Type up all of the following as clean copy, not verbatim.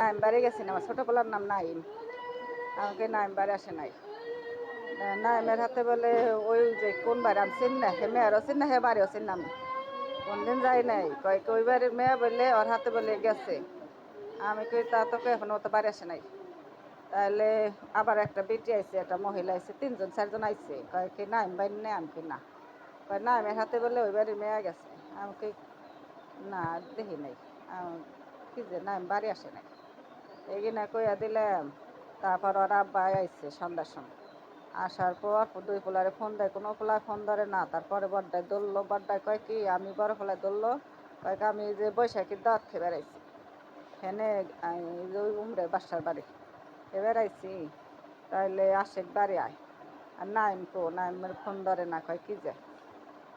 নাইম বাড়ি গেছি না, আমার ছোটো পোলার নাম নাইম। আমাকে নাইম বাড়ি আসে নাই। নাইমের হাতে বলে ওই যে কোন বাড়ি আমি চিন না, হে মেয়েরও চিন না, হে বাড়িও চিন না আমি। কোনদিন যাই নাই, কয় ওই বাড়ির মেয়ে বললে ওর হাতে বলে গেছে। আমি কই তা তোকে এখনো তো বাড়ি আসে নাই। তাহলে আবার একটা বেটি আইছে, একটা মহিলা আইছে, 3জন 4জন আইছে। কয় কি নাইম বাড়ি নেই, আমি কই না। কয় নাইমের হাতে বলে ওই বাড়ির মেয়ে গেছে। আমি কই না দেখি নাই। কি যে নাইম বাড়ি আসে নাই। এগিনা কইয়া দিলাম। তারপর ওর আব্বা আইছে সন্ধ্যার সময়। আসার পর দুই পোলারে ফোন দেয়, কোনো পোলায় ফোন ধরে না। তারপরে বড্ডায় ধরলো, বড্ডায় কয় কি আমি বড় পোলায় ধরলো, কয় কি আমি যে বৈশাখীর দাঁত খেয়ে বেড়াইছি হেনে ওই উমরে বাসার বাড়ি খেয়ে বেড়াইছি, তাইলে আশেক বাড়ি আয়। আর নাইম তো নাইমের ফোন ধরে না, কয় কি যে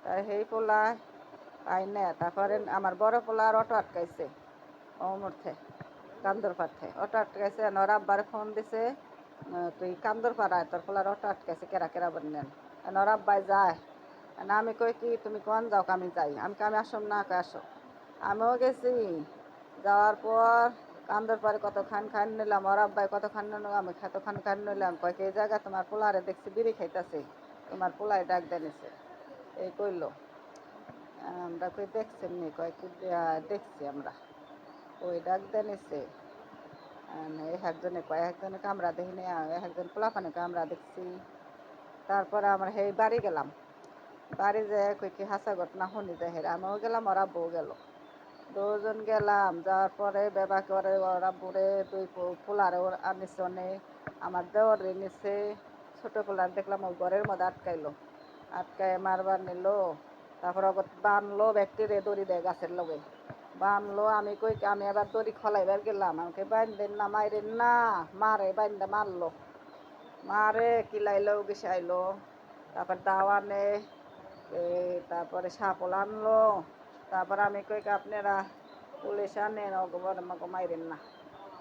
তাই সেই পোলা আই নে। তারপরে আমার বড় পোলার অটো আটকাইছে অমরথে কান্দর পাড়ে অটো আটকাইছে। ওর আব্বার ফোন দিছে, তুই কান্দর পাড়ায় তোর পোলার অটো আটকাইছে, কেরা কেরা বললেন। ওর আব্বাই যায় না। আমি কই কি তুমি কোন যাও, আমি যাই। আমি আসম না, কই আসো। আমিও গেছি। যাওয়ার পর কান্দর পাড়ে কতক্ষণ খান নিলাম, ওর আব্বাই কতক্ষণ নিলাম, আমি কতক্ষণ খান নিলাম। কয় কি এই জায়গায় তোমার পোলারে দেখছি বিড়ি খাইতেছে, তোমার পোলায় ডাক দেনিছে এই কইলো। আমরা কই দেখছেন নি, কয় কি দেখছি আমরা। ওই ডাক দেনিছে একজনে কয়, একজনে কামরা দেখি না, একজন পোলাপানে কামরা দেখছি। তারপরে আমরা সেই বাড়ি গেলাম। বাড়ি যেয়ে কই কি হাসা ঘটনা শুনি যায় হেরা, আমিও গেলাম, ওরা বউ গেল, দুজন গেলাম। যাওয়ার পরে বেবা করে ওরা বুড়ে দুই পোলারে আনিছে অনেক, আমার দেওয়ার নিছে। ছোটো পোলার দেখলাম ওই ঘরের মধ্যে আটকাইলো, আটকায় মারবার নিল। তারপর বানলো ব্যক্তিরে দড়ি দেয় গাছের লগে বানলো। আমি কই আমি আবার দড়ি খলাইবার গেলাম, আমাকে বাইন্দেন না মাইরেন না, মারে বাইন্দা মারলো, মারে কিলাইলো গেসাইলো। তারপর দাওয়ানে তারপরে সাপল আনলো। তারপর আমি কই আপনারা পুলিশ আনেন, আমাকে মাইরেন না।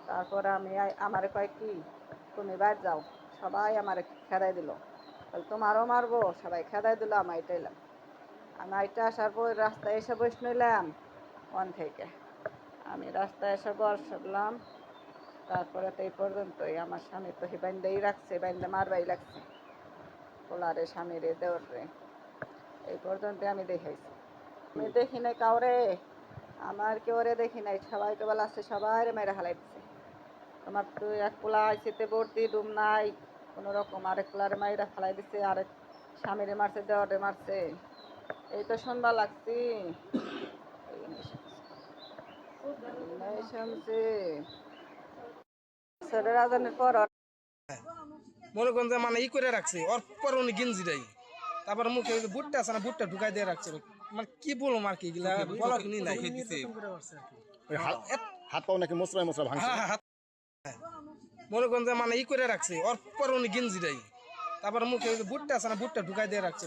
তারপরে আমি আমারে কয় কি তুমি বাইর যাও, সবাই আমারে খেদাই দিল। তোমারও মারবো, সবাই খেদাই দিল। আমি আইটাইলাম, আমি আইটা আসার পর রাস্তায় এসে বস নিলাম ওখান থেকে। আমি রাস্তায় এসে বসলাম। তারপরে তো এই পর্যন্তই। আমার স্বামী তো বাইন্দাই রাখছে, বাইন্দা মারবাই লাগছে পোলারে, স্বামীরে, দেওরে। এই পর্যন্ত আমি দেখাইছি। আমি দেখি নাই কাউরে, আমার কেউরে দেখি নাই। সবাই কেবল আছে, সবাই মেরে হালাই দিচ্ছে। তোমার তো এক পোলা আইসিতে ভর্তি ডুম নাই কোনো রকম, আরেক পোলারে মাইরা ফেলাই দিচ্ছে, আরেক স্বামীরে মারছে, দেওয়ারে মারছে। এই তো শুনবা লাগছি, শুনছি রাজনের পর। মনে করেন যে মানে করে রাখছে ওর পর উনি গেঞ্জিটাই, তারপর মুখে বুটটা আছে না, বুটটা ঢুকাই দিয়ে রাখছে। মানে কি বলবো আর কি, এগুলা বলা কিনি নাই। হাত পাও নাকি মোচড়ায় মোচড়া ভাঙছে। মনে করেন যে মানে করে রাখছে ওর পর উনি গেঞ্জিটাই, তারপর মুখে বুটটা আছে না, বুটটা ঢুকাই দিয়ে রাখছে।